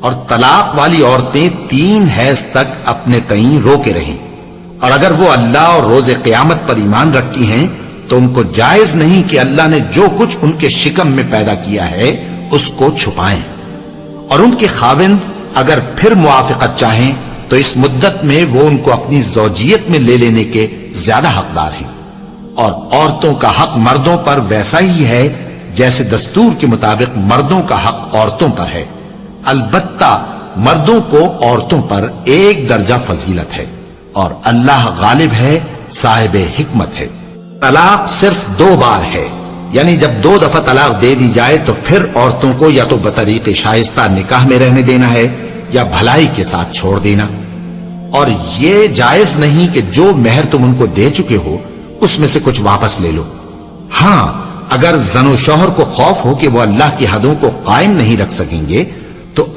اور طلاق والی عورتیں 3 حیض تک اپنے تئیں روکے رہیں، اور اگر وہ اللہ اور روز قیامت پر ایمان رکھتی ہیں تو ان کو جائز نہیں کہ اللہ نے جو کچھ ان کے شکم میں پیدا کیا ہے اس کو چھپائیں، اور ان کے خاوند اگر پھر موافقت چاہیں تو اس مدت میں وہ ان کو اپنی زوجیت میں لے لینے کے زیادہ حقدار ہیں، اور عورتوں کا حق مردوں پر ویسا ہی ہے جیسے دستور کے مطابق مردوں کا حق عورتوں پر ہے، البتہ مردوں کو عورتوں پر 1 درجہ فضیلت ہے، اور اللہ غالب ہے، صاحب حکمت ہے۔ طلاق صرف 2 بار ہے، یعنی جب 2 دفعہ طلاق دے دی جائے تو پھر عورتوں کو یا تو بطریق شائستہ نکاح میں رہنے دینا ہے یا بھلائی کے ساتھ چھوڑ دینا، اور یہ جائز نہیں کہ جو مہر تم ان کو دے چکے ہو اس میں سے کچھ واپس لے لو۔ ہاں، اگر زن و شوہر کو خوف ہو کہ وہ اللہ کی حدوں کو قائم نہیں رکھ سکیں گے